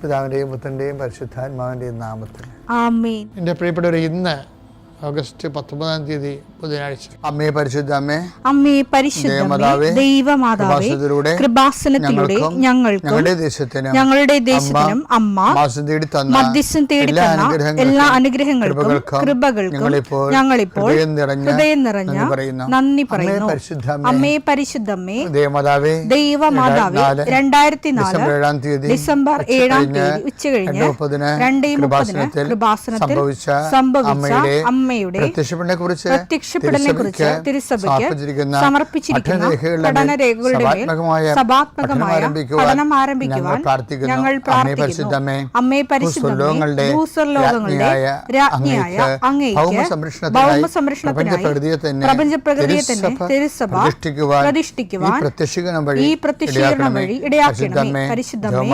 പിതാവിൻ്റെയും പുത്രൻ്റെയും പരിശുദ്ധാത്മാവിൻ്റെയും നാമത്തിൽ ആമേൻ. എൻ്റെ പ്രിയപ്പെട്ടവരെ, ഇന്ന് ഓഗസ്റ്റ് 19 ബുധനാഴ്ച. അമ്മേ പരിശുദ്ധ അമ്മേ, അമ്മേ പരിശുദ്ധ ദൈവമാതാവേ, കൃപാസനത്തിലൂടെ ഞങ്ങൾക്കും ഞങ്ങളുടെ ദേശത്തിനും അമ്മ മധ്യസ്ഥം തേടി തന്ന എല്ലാ അനുഗ്രഹങ്ങൾക്കും കൃപകൾക്കും ഞങ്ങളിപ്പോൾ ഹൃദയം നിറഞ്ഞ നന്ദി പറയുന്നു. അമ്മേ പരിശുദ്ധമ്മേ ദൈവമാതാവേ, 2004 ഡിസംബർ 7 ഉച്ചകഴിഞ്ഞ് 2:30 കൃപാസനത്തിൽ സംഭവിച്ച അമ്മയുടെ പ്രത്യക്ഷപ്പെടലിനെക്കുറിച്ച് തിരുസഭയ്ക്ക് സമർപ്പിച്ചിരിക്കുന്ന പഠനരേഖകളുടെ മേൽ സഭാത്മകമായ പഠനം ആരംഭിക്കുവാൻ ഞങ്ങൾ പ്രാർത്ഥിക്കുന്നു. അമ്മേ പരിശുദ്ധമേ, ഭൂസ്വർലോകങ്ങളുടെ രാജ്ഞിയായ അങ്ങേയ്ക്ക് ഭൗമസംരക്ഷണത്തിനായി പ്രപഞ്ചപ്രകൃതിയെ തന്നെ തിരുസഭ പ്രതിഷ്ഠിക്കുവാൻ ഈ പ്രത്യക്ഷീകരണം വഴി ഇടയാക്കണമേ. പരിശുദ്ധമേ,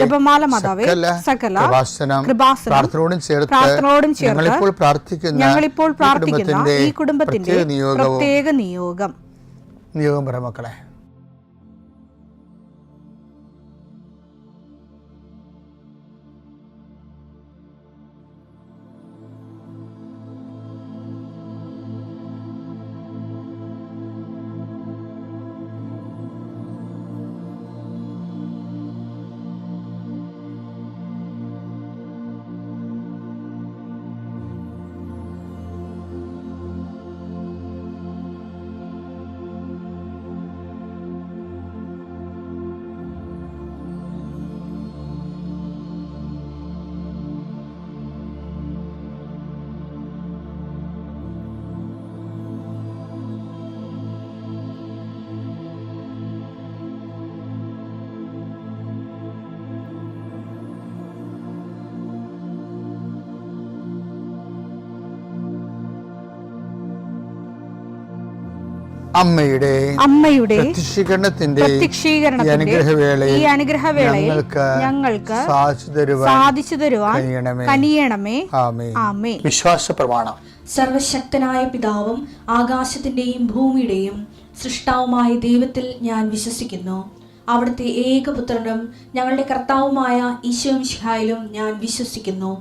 ജപമാല മാതാവേ, സകല കൃപാസനം പ്രാർത്ഥനയോടും ചേർത്ത് ഞങ്ങളിപ്പോൾ പ്രാർത്ഥിക്കുന്ന ഈ കുടുംബത്തിന്റെ പ്രത്യേക നിയോഗം പറ മക്കളെ. അമ്മയുടെ പ്രത്യക്ഷീകരണത്തിന്റെ ഈ അനുഗ്രഹവേളയിൽ ഞങ്ങൾക്ക് സാധിച്ചു തരുവാൻ കനിയണമേ. ആമേൻ. വിശ്വാസ പ്രമാണം. സർവശക്തനായ പിതാവും ആകാശത്തിന്റെയും ഭൂമിയുടെയും സൃഷ്ടാവുമായ ദൈവത്തിൽ ഞാൻ വിശ്വസിക്കുന്നു. അവിടുത്തെ ഏകപുത്രനും ഞങ്ങളുടെ കർത്താവുമായ ഈശോ മിശിഹായിലും ഞാൻ വിശ്വസിക്കുന്നു.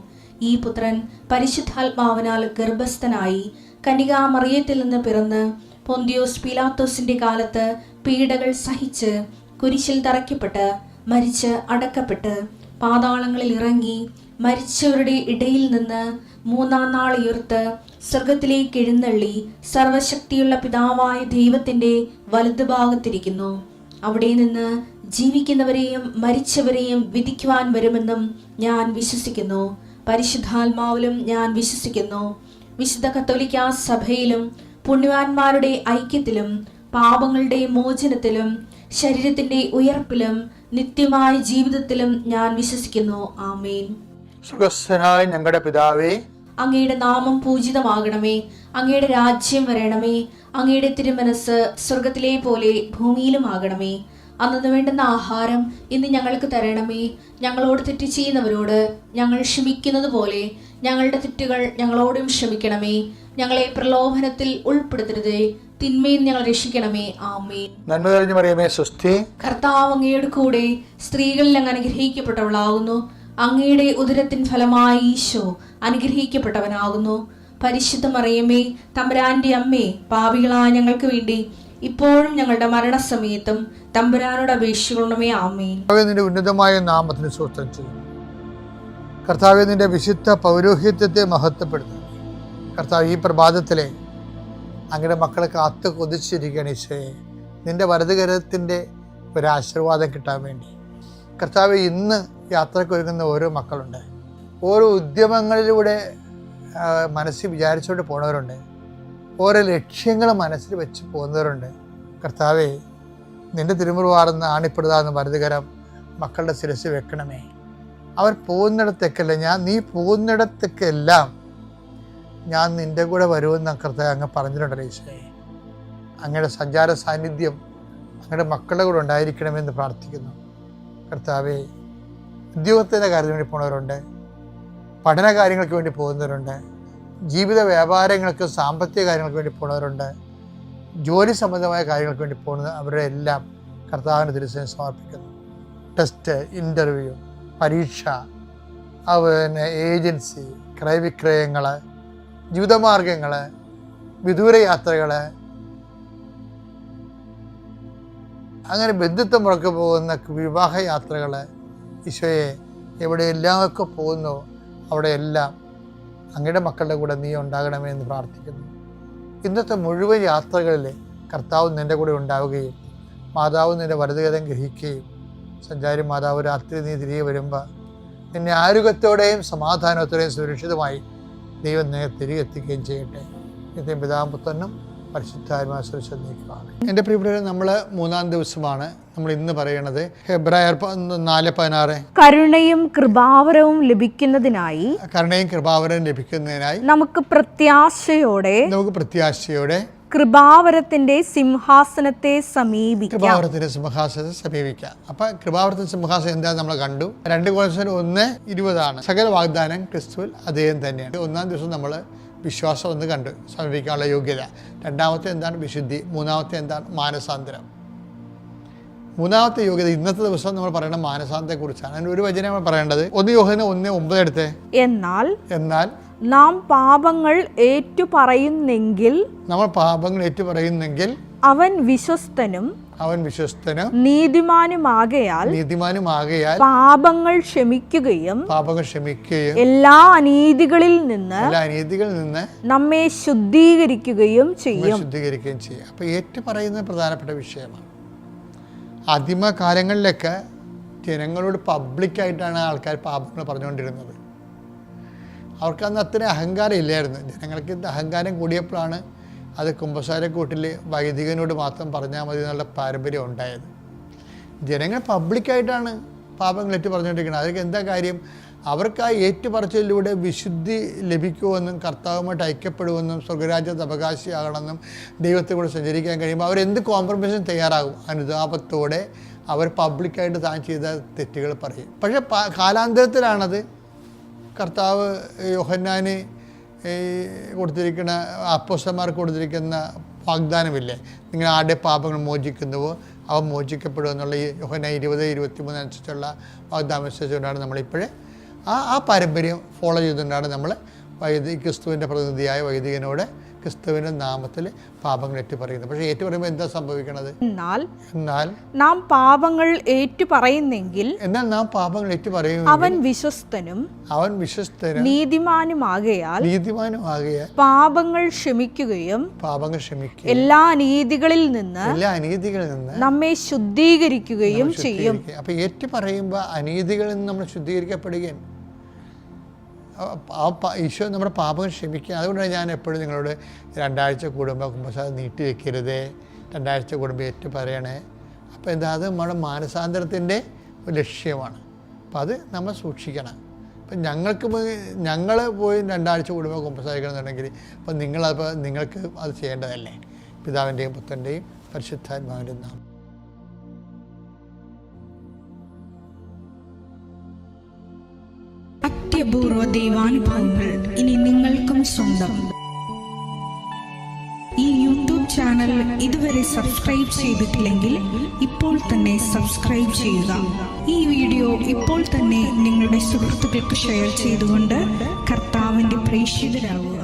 ഈ പുത്രൻ പരിശുദ്ധാത്മാവിനാൽ ഗർഭസ്ഥനായി കന്യകാമറിയത്തിൽ നിന്ന് പിറന്ന് പൊന്തിയോസ് പീലാത്തോസിന്റെ കാലത്ത് പീഡകൾ സഹിച്ച് കുരിശിൽ തറയ്ക്കപ്പെട്ട് മരിച്ച് അടക്കപ്പെട്ട് പാതാളങ്ങളിൽ ഇറങ്ങി മരിച്ചവരുടെ ഇടയിൽ നിന്ന് 3-ാം നാൾ ഉയർത്ത് സ്വർഗത്തിലേക്ക് എഴുന്നള്ളി സർവശക്തിയുള്ള പിതാവായ ദൈവത്തിന്റെ വലതുഭാഗത്തിരിക്കുന്നു. അവിടെ നിന്ന് ജീവിക്കുന്നവരെയും മരിച്ചവരെയും വിധിക്കുവാൻ വരുമെന്നും ഞാൻ വിശ്വസിക്കുന്നു. പരിശുദ്ധാത്മാവിലും ഞാൻ വിശ്വസിക്കുന്നു. വിശുദ്ധ കത്തോലിക്കാ സഭയിലും പുണ്യവാന്മാരുടെ ഐക്യത്തിലും പാപങ്ങളുടെ മോചനത്തിലും ശരീരത്തിന്റെ ഉയർപ്പിലും നിത്യമായ ജീവിതത്തിലും ഞാൻ വിശ്വസിക്കുന്നു. ആമേൻ. സുഖസ്ഥനായ ഞങ്ങളുടെ പിതാവേ, അങ്ങയുടെ നാമം പൂജിതമാകണമേ. അങ്ങയുടെ രാജ്യം വരണമേ. അങ്ങയുടെ തിരുമനസ് സ്വർഗത്തിലെ പോലെ ഭൂമിയിലും ആകണമേ. അന്നു വേണ്ടുന്ന ആഹാരം ഇന്ന് ഞങ്ങൾക്ക് തരണമേ. ഞങ്ങളോട് തെറ്റ് ചെയ്യുന്നവരോട് ഞങ്ങൾ ക്ഷമിക്കുന്നത് പോലെ ഞങ്ങളുടെ തെറ്റുകൾ ഞങ്ങളോടും ക്ഷമിക്കണമേ. ഞങ്ങളെ പ്രലോഭനത്തിൽ ഉൾപ്പെടുത്തരുതേ, തിന്മയിൽ ഞങ്ങൾ രക്ഷിക്കണമേ. ആമേൻ. നന്മ നിറഞ്ഞ മറിയമേ, സ്വസ്തി. കർത്താവ് അങ്ങയുടെ കൂടെ സ്ത്രീകളിൽ അങ്ങ് അനുഗ്രഹിക്കപ്പെട്ടവളാകുന്നു. അങ്ങയുടെ ഉദരത്തിൻ ഫലമായി ഈശോ അനുഗ്രഹിക്കപ്പെട്ടവനാകുന്നു. പരിശുദ്ധ മറിയമേ, തമ്പുരാന്റെ അമ്മേ, പാപികളായ ഞങ്ങൾക്ക് വേണ്ടി ഇപ്പോഴും ഞങ്ങളുടെ മരണസമയത്തും തമ്പുരാനോട് അപേക്ഷിക്കണമേ. ആമേൻ. നിന്റെ ഉന്നതമായ നാമത്തിന് സ്തോത്രം ചെയ്യുന്നു. കർത്താവേ, നിന്റെ വിശുദ്ധ പൗരോഹിത്യത്തെ മഹത്വപ്പെടുന്നു. കർത്താവ്, ഈ പ്രഭാതത്തിലെ അങ്ങയുടെ മക്കളെ കാത്തു കൊതിച്ചിരിക്കുകയാണ് ഈശോയെ, നിന്റെ വലതുകരത്തിൻ്റെ ഒരാശീർവാദം കിട്ടാൻ വേണ്ടി. കർത്താവ്, ഇന്ന് യാത്രയ്ക്ക് ഒരുങ്ങുന്ന ഓരോ മക്കളുണ്ട്. ഓരോ ഉദ്യമങ്ങളിലൂടെ മനസ്സിൽ വിചാരിച്ചുകൊണ്ട് പോണവരുണ്ട്. ഓരോ ലക്ഷ്യങ്ങൾ മനസ്സിൽ വെച്ച് പോകുന്നവരുണ്ട്. കർത്താവേ, നിന്റെ തിരുമുറുവാർന്ന് ആണിപ്പെടുതാന്ന് വലതുകരം മക്കളുടെ ശിരസ് വെക്കണമേ. അവർ പോകുന്നിടത്തേക്കല്ല, നീ പോകുന്നിടത്തേക്കെല്ലാം ഞാൻ നിൻ്റെ കൂടെ വരുമെന്ന് കർത്താവ് അങ്ങ് പറഞ്ഞിട്ടുണ്ടല്ലോ ഈശോയെ. അങ്ങയുടെ സഞ്ചാര സാന്നിധ്യം അങ്ങയുടെ മക്കളുടെ കൂടെ ഉണ്ടായിരിക്കണമെന്ന് പ്രാർത്ഥിക്കുന്നു. കർത്താവേ, ഉദ്യോഗത്തിൻ്റെ കാര്യത്തിന് വേണ്ടി പോകുന്നവരുണ്ട്, പഠന കാര്യങ്ങൾക്ക് വേണ്ടി പോകുന്നവരുണ്ട്, ജീവിത വ്യാപാരങ്ങൾക്ക് സാമ്പത്തിക കാര്യങ്ങൾക്ക് വേണ്ടി പോകുന്നവരുണ്ട്, ജോലി സംബന്ധമായ കാര്യങ്ങൾക്ക് വേണ്ടി പോകുന്നത് അവരുടെ എല്ലാം കർത്താവിന് തിരുസേന സമർപ്പിക്കുന്നു. ടെസ്റ്റ്, ഇൻ്റർവ്യൂ, പരീക്ഷ, പിന്നെ ഏജൻസി, ക്രയവിക്രയങ്ങൾ, ജീവിതമാർഗങ്ങൾ, വിദൂരയാത്രകൾ, അങ്ങനെ ബന്ധുത്വം മുറക്ക് പോകുന്ന വിവാഹയാത്രകൾ, ഈശോയെ എവിടെയെല്ലാമൊക്കെ പോകുന്നു അവിടെയെല്ലാം അങ്ങയുടെ മക്കളുടെ കൂടെ നീ ഉണ്ടാകണമേ എന്ന് പ്രാർത്ഥിക്കുന്നു. ഇന്നത്തെ മുഴുവൻ യാത്രകളിൽ കർത്താവ് നിൻ്റെ കൂടെ ഉണ്ടാവുകയും മാതാവ് നിൻ്റെ വലതുകരം ഗ്രഹിക്കുകയും സഞ്ചാരി മാതാവ് രാത്രി നീ തിരികെ വരുമ്പോൾ നിന്നെ ആരോഗ്യത്തോടെയും സമാധാനത്തോടെയും സുരക്ഷിതമായി ദൈവം നിന്നെ തിരികെ എത്തിക്കുകയും ചെയ്യട്ടെ. നിത്യം പിതാവും പുത്രനും പരിശുദ്ധാത്മാവും ശ്രദ്ധിക്കുകയാണ്. എൻ്റെ പ്രിയപ്പെട്ടവരെ, നമ്മൾ 3-ാം ദിവസമാണ് നമ്മൾ ഇന്ന് പറയുന്നത്. ഹെബ്രായർ 4:16 കരുണയും കൃപാവരവും ലഭിക്കുന്നതിനായി നമുക്ക് പ്രത്യാശയോടെ കൃപാവരത്തിന്റെ സിംഹാസനത്തെ സമീപിക്കാം. അപ്പൊ കൃപാവരത്തിന്റെ സിംഹാസനം എന്താ നമ്മൾ കണ്ടു. 2 കൊരിന്ത്യർ 1:20 സകല വാഗ്ദാനം ക്രിസ്തുവിൽ അദ്ദേഹം തന്നെയാണ്. 1-ാം ദിവസം നമ്മൾ വിശ്വാസം ഒന്ന് കണ്ടു, സമീപിക്കാനുള്ള യോഗ്യത. 2-ാമത്തെ എന്താണ്? വിശുദ്ധി. 3-ാമത്തെ എന്താണ്? മാനസാന്തരം. 3-ാമത്തെ യോഗ്യത ഇന്നത്തെ ദിവസം നമ്മൾ പറയുന്ന മാനസാന്തരത്തെക്കുറിച്ചാണ്. അതിന് ഒരു വചനം നമ്മൾ പറയേണ്ടത് 1 യോഹന്നാൻ 1:9 എടുത്തേ. എന്നാൽ നാം പാപങ്ങൾ ഏറ്റുപറയുന്നെങ്കിൽ അവൻ വിശ്വസ്തനും നീതിമാനുമാകയാൽ പാപങ്ങൾ ക്ഷമിക്കുകയും എല്ലാ അനീതികളിൽ നിന്ന് നമ്മെ ശുദ്ധീകരിക്കുകയും ചെയ്യും. അപ്പൊ ഏറ്റുപറയുന്നത് പ്രധാനപ്പെട്ട വിഷയമാണ്. ആദിമകാലങ്ങളിലൊക്കെ ജനങ്ങളോട് പബ്ലിക്കായിട്ടാണ് ആൾക്കാർ പാപങ്ങൾ പറഞ്ഞുകൊണ്ടിരുന്നത്. അവർക്കന്ന് അത്ര അഹങ്കാരം ഇല്ലായിരുന്നു. ജനങ്ങൾക്ക് അഹങ്കാരം കൂടിയപ്പോഴാണ് അത് കുമ്പസാരക്കൂട്ടിൽ വൈദികനോട് മാത്രം പറഞ്ഞാൽ മതി എന്നുള്ള പാരമ്പര്യം ഉണ്ടായത്. ജനങ്ങൾ പബ്ലിക്കായിട്ടാണ് പാപങ്ങൾ ഏറ്റു പറഞ്ഞുകൊണ്ടിരിക്കുന്നത്. അതൊക്കെ എന്താ കാര്യം? അവർക്ക് ആ ഏറ്റുപറച്ചിലൂടെ വിശുദ്ധി ലഭിക്കുമെന്നും കർത്താവുമായിട്ട് ഐക്യപ്പെടുമെന്നും സ്വർഗരാജ്യത്ത് അവകാശിയാകണമെന്നും ദൈവത്തെ കൂടെ സഞ്ചരിക്കാൻ കഴിയുമ്പോൾ അവരെന്ത് കോംപ്രമൈസിനും തയ്യാറാകും. അനുതാപത്തോടെ അവർ പബ്ലിക്കായിട്ട് താൻ ചെയ്ത തെറ്റുകൾ പറയും. പക്ഷേ കാലാന്തരത്തിലാണത് കർത്താവ് യോഹന്നാന് കൊടുത്തിരിക്കുന്ന അപ്പോസ്തലന്മാർക്ക് കൊടുത്തിരിക്കുന്ന വാഗ്ദാനമില്ലേ, നിങ്ങൾ ആരുടെ പാപങ്ങൾ മോചിക്കുന്നുവോ അവ മോചിക്കപ്പെടും എന്നുള്ള ഈ യോഹന്നാൻ 20:23 അനുസരിച്ചുള്ള വാഗ്ദാനം അനുസരിച്ചുകൊണ്ടാണ് നമ്മളിപ്പോഴേ ആ പാരമ്പര്യം ഫോളോ ചെയ്തുകൊണ്ടാണ് നമ്മൾ ക്രിസ്തുവിൻ്റെ പ്രതിനിധിയായ വൈദികനോട് ക്രിസ്തുവിൻ്റെ നാമത്തിൽ പാപങ്ങൾ ഏറ്റുപറയുന്നത്. പക്ഷേ ഏറ്റുപറയുമ്പോൾ എന്താ സംഭവിക്കണത്? എന്നാൽ നാം പാപങ്ങൾ ഏറ്റുപറയുന്നെങ്കിൽ അവൻ വിശ്വസ്തനും നീതിമാനുമാകയാൽ പാപങ്ങൾ ക്ഷമിക്കുകയും എല്ലാ അനീതികളിൽ നിന്ന് നമ്മെ ശുദ്ധീകരിക്കുകയും ചെയ്യും. അപ്പൊ ഏറ്റുപറയുമ്പോൾ അനീതികളിൽ നിന്ന് നമ്മൾ ശുദ്ധീകരിക്കപ്പെടുകയും ഈശോ നമ്മുടെ പാപങ്ങൾ ക്ഷമിക്കുക. അതുകൊണ്ടാണ് ഞാൻ എപ്പോഴും നിങ്ങളോട് 2 ആഴ്ച കൂടുമ്പോൾ കുമ്പസാരം നീട്ടി വെക്കരുതേ, 2 ആഴ്ച കൂടുമ്പോൾ ഏറ്റു പറയണേ. അപ്പോൾ എന്താ, അത് നമ്മുടെ മാനസാന്തരത്തിൻ്റെ ലക്ഷ്യമാണ്. അപ്പോൾ അത് നമ്മൾ സൂക്ഷിക്കണം. അപ്പം ഞങ്ങൾ പോയി 2 ആഴ്ച കൂടുമ്പോൾ കുമ്പസാരിക്കണമെന്നുണ്ടെങ്കിൽ അപ്പം നിങ്ങൾക്ക് അത് ചെയ്യേണ്ടതല്ലേ. പിതാവിൻ്റെയും പുത്രൻ്റെയും പരിശുദ്ധാത്മാവിൻ്റെയും നാമം. അത്യപൂർവ ദൈവാനുഭവങ്ങൾ ഇനി നിങ്ങൾക്കും സ്വന്തം. ഈ യൂട്യൂബ് ചാനൽ ഇതുവരെ സബ്സ്ക്രൈബ് ചെയ്തിട്ടില്ലെങ്കിൽ ഇപ്പോൾ തന്നെ സബ്സ്ക്രൈബ് ചെയ്യുക. ഈ വീഡിയോ ഇപ്പോൾ തന്നെ നിങ്ങളുടെ സുഹൃത്തുക്കൾക്ക് ഷെയർ ചെയ്തുകൊണ്ട് കർത്താവിൻ്റെ പ്രേക്ഷിതരാകുക.